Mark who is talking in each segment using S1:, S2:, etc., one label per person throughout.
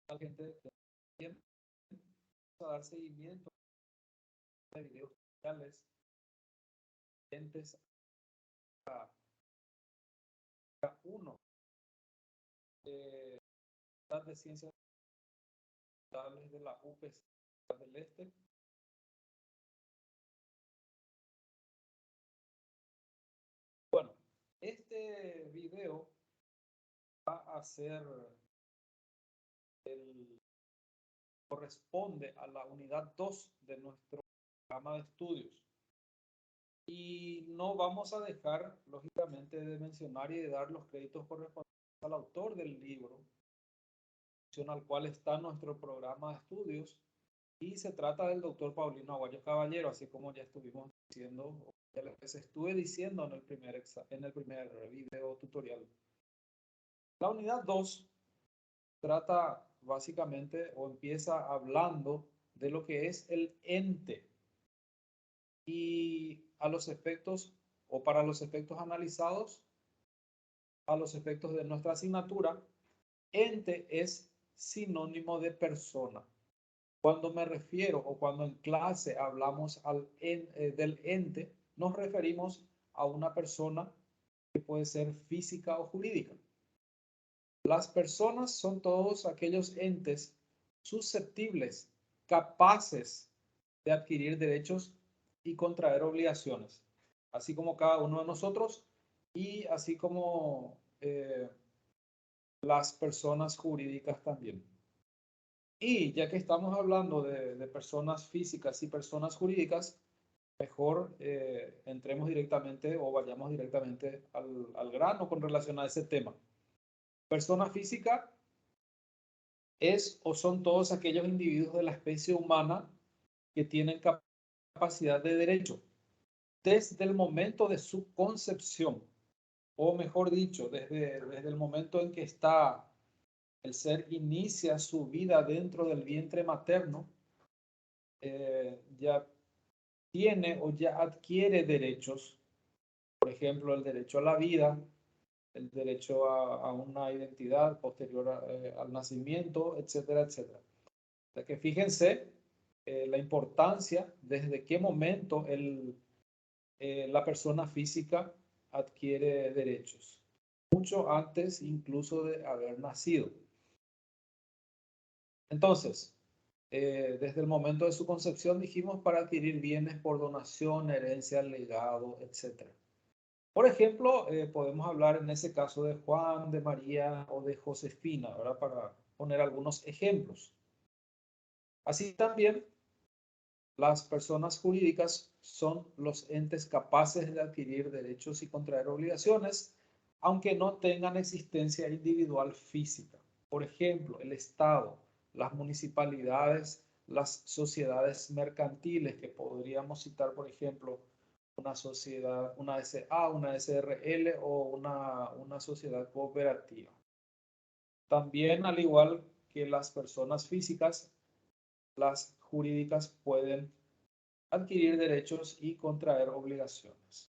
S1: la gente que vamos a dar seguimiento a videos tutoriales a uno de ciencias de la UPC del Este. Bueno, este video va a ser corresponde a la unidad 2 de nuestro programa de estudios. Y no vamos a dejar, lógicamente, de mencionar y de dar los créditos correspondientes al autor del libro, al cual está nuestro programa de estudios, y se trata del doctor Paulino Aguayo Caballero, así como ya estuvimos diciendo, ya les estuve diciendo en el primer video tutorial. La unidad 2 trata básicamente o empieza hablando de lo que es el ente y a los efectos o para los efectos analizados, a los efectos de nuestra asignatura, ente es sinónimo de persona. Cuando me refiero o cuando en clase hablamos del ente, nos referimos a una persona que puede ser física o jurídica. Las personas son todos aquellos entes susceptibles, capaces de adquirir derechos y contraer obligaciones, así como cada uno de nosotros y así como las personas jurídicas también. Y ya que estamos hablando de personas físicas y personas jurídicas, mejor entremos directamente o vayamos directamente al grano con relación a ese tema. Persona física es o son todos aquellos individuos de la especie humana que tienen capacidad de derecho desde el momento de su concepción, o mejor dicho, desde el momento en que el ser inicia su vida dentro del vientre materno, ya tiene o ya adquiere derechos, por ejemplo, el derecho a la vida, el derecho a una identidad posterior al nacimiento, etcétera, etcétera. O sea que fíjense la importancia desde qué momento la persona física adquiere derechos, mucho antes incluso de haber nacido. Entonces, desde el momento de su concepción dijimos para adquirir bienes por donación, herencia, legado, etc. Por ejemplo, podemos hablar en ese caso de Juan, de María o de Josefina, ¿verdad? Para poner algunos ejemplos. Así también, las personas jurídicas son los entes capaces de adquirir derechos y contraer obligaciones, aunque no tengan existencia individual física. Por ejemplo, el Estado, las municipalidades, las sociedades mercantiles, que podríamos citar, por ejemplo, una sociedad, una SA, una SRL o una sociedad cooperativa. También, al igual que las personas físicas, las jurídicas pueden adquirir derechos y contraer obligaciones.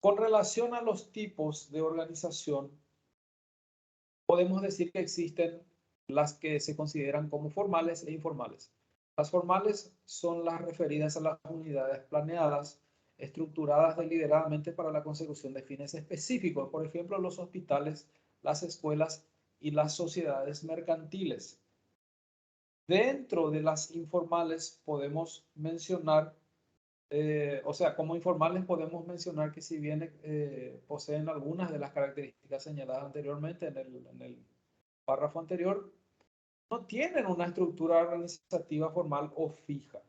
S1: Con relación a los tipos de organización, podemos decir que existen las que se consideran como formales e informales. Las formales son las referidas a las unidades planeadas, estructuradas deliberadamente para la consecución de fines específicos, por ejemplo, los hospitales, las escuelas y las sociedades mercantiles. Dentro de las informales podemos mencionar, o sea, como informales podemos mencionar que si bien poseen algunas de las características señaladas anteriormente en el párrafo anterior, no tienen una estructura organizativa formal o fija.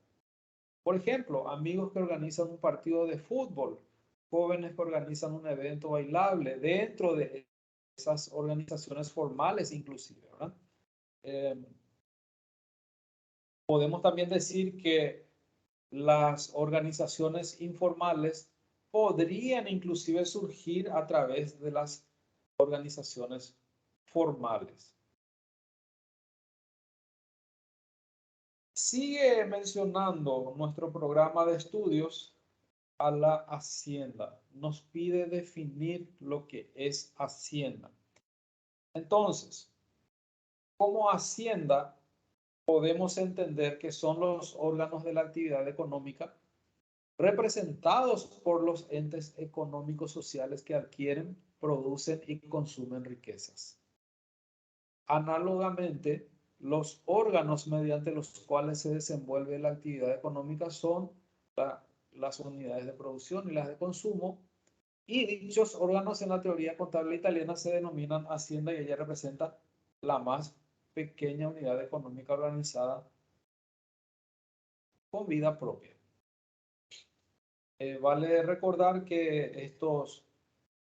S1: Por ejemplo, amigos que organizan un partido de fútbol, jóvenes que organizan un evento bailable, dentro de esas organizaciones formales inclusive, ¿verdad? Podemos también decir que las organizaciones informales podrían inclusive surgir a través de las organizaciones formales. Sigue mencionando nuestro programa de estudios a la Hacienda. Nos pide definir lo que es Hacienda. Entonces, como Hacienda podemos entender que son los órganos de la actividad económica representados por los entes económicos sociales que adquieren, producen y consumen riquezas. Análogamente, los órganos mediante los cuales se desenvuelve la actividad económica son las unidades de producción y las de consumo, y dichos órganos en la teoría contable italiana se denominan Hacienda y ella representa la más pequeña unidad económica organizada con vida propia. Vale recordar que estos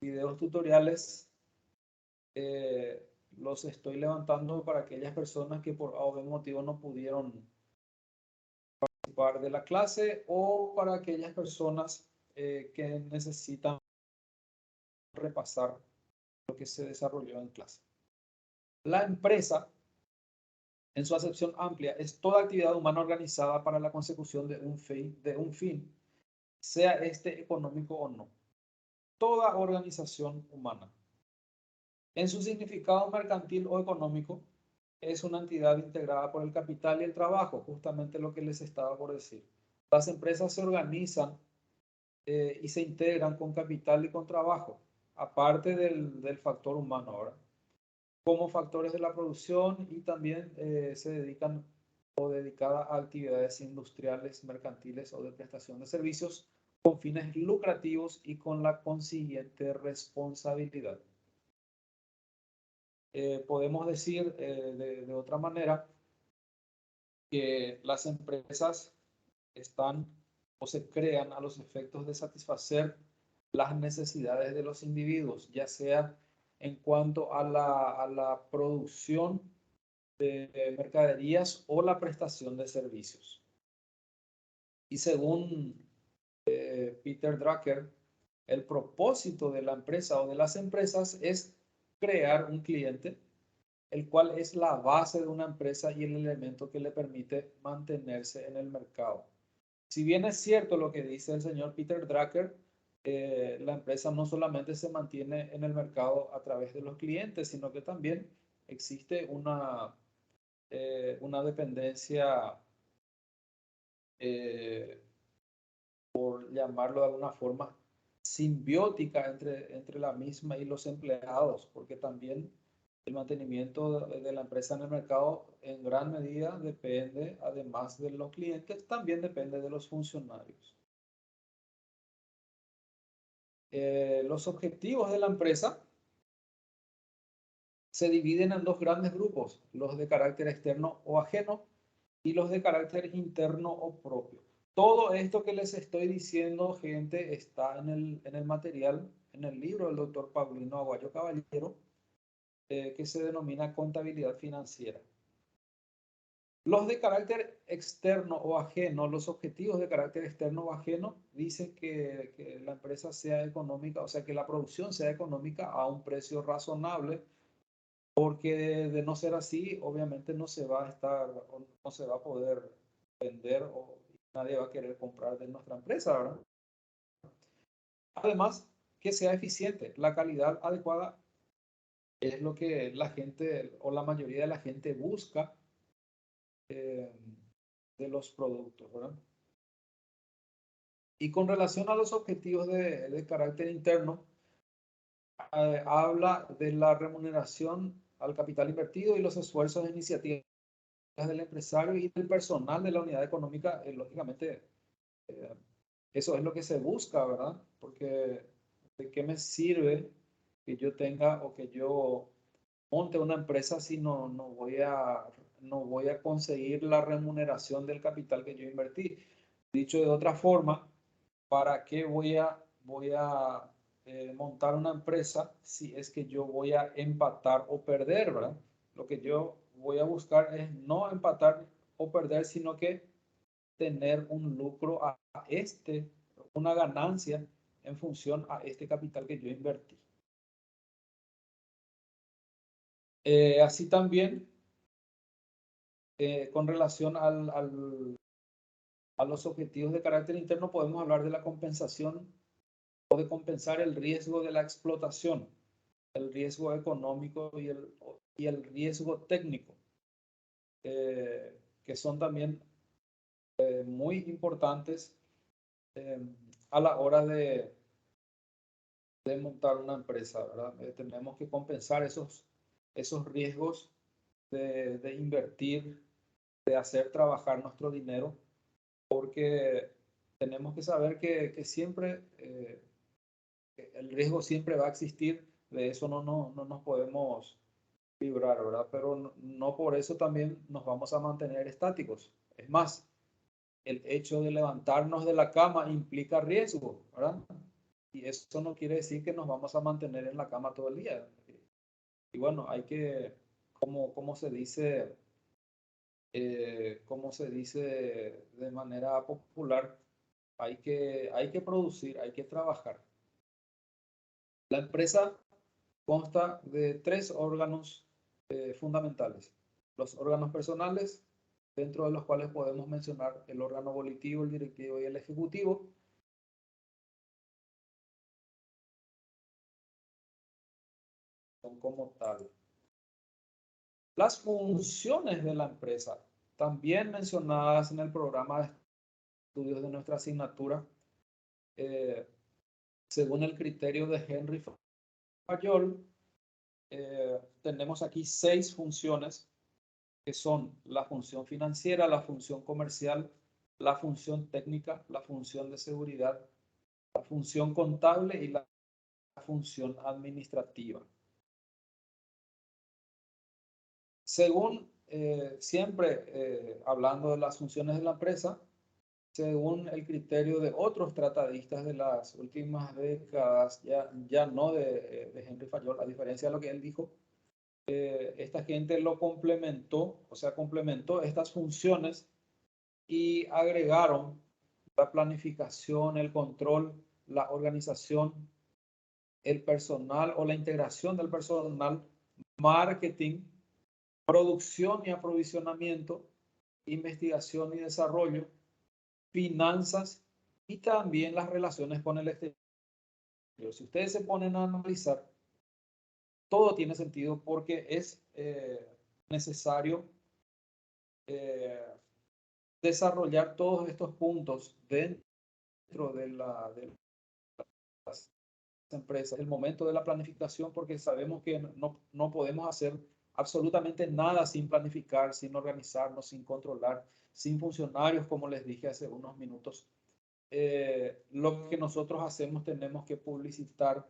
S1: videos tutoriales los estoy levantando para aquellas personas que por algún motivo no pudieron participar de la clase, o para aquellas personas que necesitan repasar lo que se desarrolló en clase. La empresa, en su acepción amplia, es toda actividad humana organizada para la consecución de un fin, sea este económico o no. Toda organización humana, en su significado mercantil o económico, es una entidad integrada por el capital y el trabajo, justamente lo que les estaba por decir. Las empresas se organizan y se integran con capital y con trabajo, aparte del factor humano ahora, como factores de la producción, y también se dedican o dedicadas a actividades industriales, mercantiles o de prestación de servicios con fines lucrativos y con la consiguiente responsabilidad. Podemos decir de otra manera que las empresas están o se crean a los efectos de satisfacer las necesidades de los individuos, ya sea en cuanto a la producción de mercaderías o la prestación de servicios. Y según Peter Drucker, el propósito de la empresa o de las empresas es crear un cliente, el cual es la base de una empresa y el elemento que le permite mantenerse en el mercado. Si bien es cierto lo que dice el señor Peter Drucker, la empresa no solamente se mantiene en el mercado a través de los clientes, sino que también existe una dependencia, por llamarlo de alguna forma, simbiótica entre la misma y los empleados, porque también el mantenimiento de la empresa en el mercado en gran medida depende, además de los clientes, también depende de los funcionarios. Los objetivos de la empresa se dividen en dos grandes grupos: los de carácter externo o ajeno y los de carácter interno o propio. Todo esto que les estoy diciendo, gente, está en el material, en el libro del doctor Paulino Aguayo Caballero, que se denomina Contabilidad Financiera. Los de carácter externo o ajeno, los objetivos de carácter externo o ajeno, dicen que la empresa sea económica, o sea, que la producción sea económica a un precio razonable, porque de no ser así, obviamente no se va a poder vender, o nadie va a querer comprar de nuestra empresa, ¿verdad? Además, que sea eficiente. La calidad adecuada es lo que la gente o la mayoría de la gente busca de los productos, ¿verdad? Y con relación a los objetivos de carácter interno, habla de la remuneración al capital invertido y los esfuerzos de iniciativa del empresario y del personal de la unidad económica. Lógicamente, eso es lo que se busca, ¿verdad? Porque ¿de qué me sirve que yo tenga o que yo monte una empresa si no voy a conseguir la remuneración del capital que yo invertí? Dicho de otra forma, ¿para qué voy a montar una empresa si es que yo voy a empatar o perder, ¿verdad? Lo que yo voy a buscar es no empatar o perder, sino que tener un lucro una ganancia en función a este capital que yo invertí. Así también, con relación a los objetivos de carácter interno, podemos hablar de la compensación o de compensar el riesgo de la explotación. el riesgo económico y el riesgo técnico, que son también muy importantes a la hora de montar una empresa, ¿verdad? Tenemos que compensar esos riesgos de invertir, de hacer trabajar nuestro dinero, porque tenemos que saber que siempre el riesgo siempre va a existir, de eso no nos podemos librar, ¿verdad? Pero no por eso también nos vamos a mantener estáticos. Es más, el hecho de levantarnos de la cama implica riesgo, ¿verdad? Y eso no quiere decir que nos vamos a mantener en la cama todo el día. Y bueno, hay que, como se dice, como se dice de manera popular, hay que producir, hay que trabajar. La empresa consta de tres órganos fundamentales. Los órganos personales, dentro de los cuales podemos mencionar el órgano volitivo, el directivo y el ejecutivo. Son como tal. Las funciones de la empresa, también mencionadas en el programa de estudios de nuestra asignatura, según el criterio de Henry Fayol, tenemos aquí 6 funciones que son la función financiera, la función comercial, la función técnica, la función de seguridad, la función contable y la función administrativa. Según, siempre hablando de las funciones de la empresa, según el criterio de otros tratadistas de las últimas décadas, ya no de Henry Fayol, a diferencia de lo que él dijo, esta gente lo complementó, o sea, complementó estas funciones y agregaron la planificación, el control, la organización, el personal o la integración del personal, marketing, producción y aprovisionamiento, investigación y desarrollo, finanzas y también las relaciones con el exterior. Si ustedes se ponen a analizar, todo tiene sentido porque es necesario desarrollar todos estos puntos dentro de las empresas. El momento de la planificación, porque sabemos que no podemos hacer absolutamente nada sin planificar, sin organizarnos, sin controlar, sin funcionarios, como les dije hace unos minutos. Lo que nosotros hacemos tenemos que publicitar,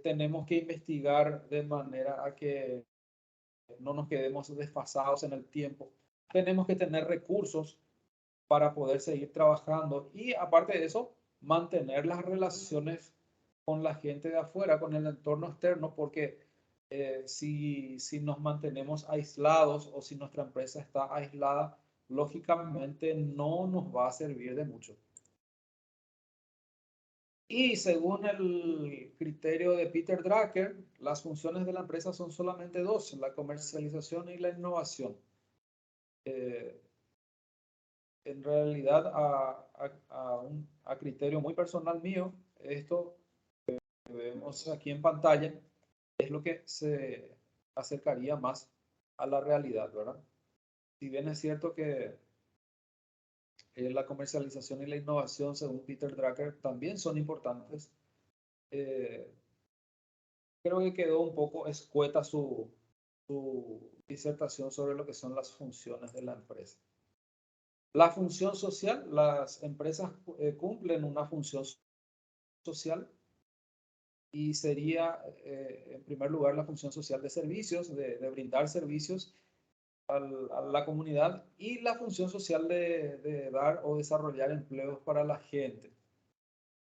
S1: tenemos que investigar de manera a que no nos quedemos desfasados en el tiempo. Tenemos que tener recursos para poder seguir trabajando y aparte de eso, mantener las relaciones con la gente de afuera, con el entorno externo, porque si nos mantenemos aislados o si nuestra empresa está aislada, lógicamente no nos va a servir de mucho. Y según el criterio de Peter Drucker, las funciones de la empresa son solamente dos, la comercialización y la innovación. En realidad, a criterio muy personal mío, esto que vemos aquí en pantalla es lo que se acercaría más a la realidad, ¿verdad? Si bien es cierto que la comercialización y la innovación, según Peter Drucker, también son importantes, eh, creo que quedó un poco escueta su disertación sobre lo que son las funciones de la empresa. La función social, las empresas cumplen una función social y sería, en primer lugar, la función social de servicios, de brindar servicios a la comunidad y la función social de dar o desarrollar empleos para la gente,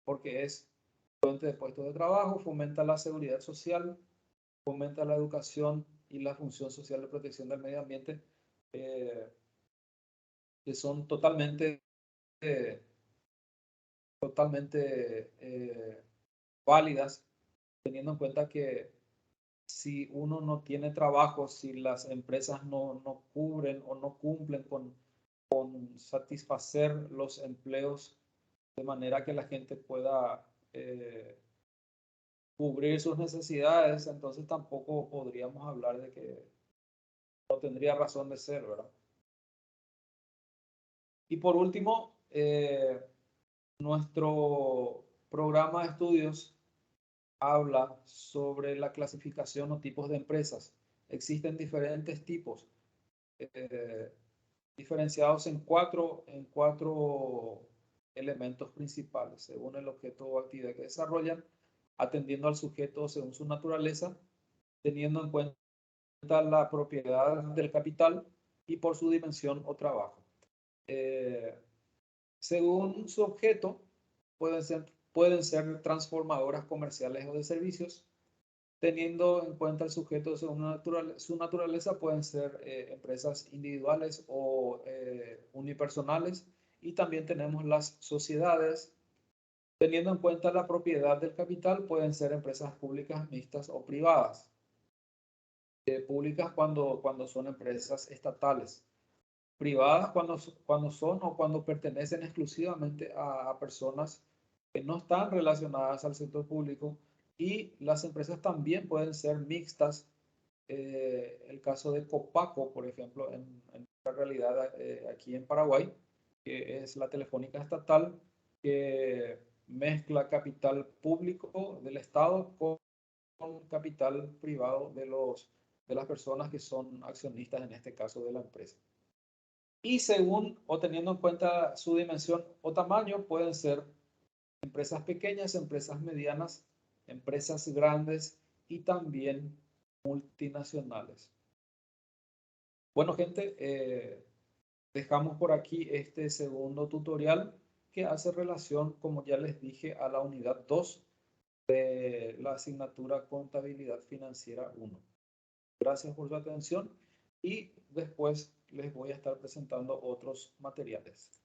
S1: porque es fuente de puestos de trabajo, fomenta la seguridad social, fomenta la educación y la función social de protección del medio ambiente, eh, que son eh, totalmente válidas, teniendo en cuenta que si uno no tiene trabajo, si las empresas no cubren o no cumplen con satisfacer los empleos de manera que la gente pueda cubrir sus necesidades, entonces tampoco podríamos hablar de que no tendría razón de ser, ¿verdad? Y por último, nuestro programa de estudios habla sobre la clasificación o tipos de empresas. Existen diferentes tipos, diferenciados en cuatro elementos principales, según el objeto o actividad que desarrollan, atendiendo al sujeto según su naturaleza, teniendo en cuenta la propiedad del capital y por su dimensión o trabajo. Según su objeto, pueden ser transformadoras comerciales o de servicios. Teniendo en cuenta el sujeto según su naturaleza, pueden ser empresas individuales o unipersonales. Y también tenemos las sociedades. Teniendo en cuenta la propiedad del capital, pueden ser empresas públicas, mixtas o privadas. Públicas cuando son empresas estatales. Privadas cuando son o cuando pertenecen exclusivamente a personas que no están relacionadas al sector público, y las empresas también pueden ser mixtas. El caso de Copaco, por ejemplo, en la realidad aquí en Paraguay, que es la telefónica estatal, que mezcla capital público del Estado con capital privado de las personas que son accionistas, en este caso de la empresa. Y según o teniendo en cuenta su dimensión o tamaño, pueden ser empresas pequeñas, empresas medianas, empresas grandes y también multinacionales. Bueno, gente, dejamos por aquí este segundo tutorial que hace relación, como ya les dije, a la unidad 2 de la asignatura Contabilidad Financiera 1. Gracias por su atención y después les voy a estar presentando otros materiales.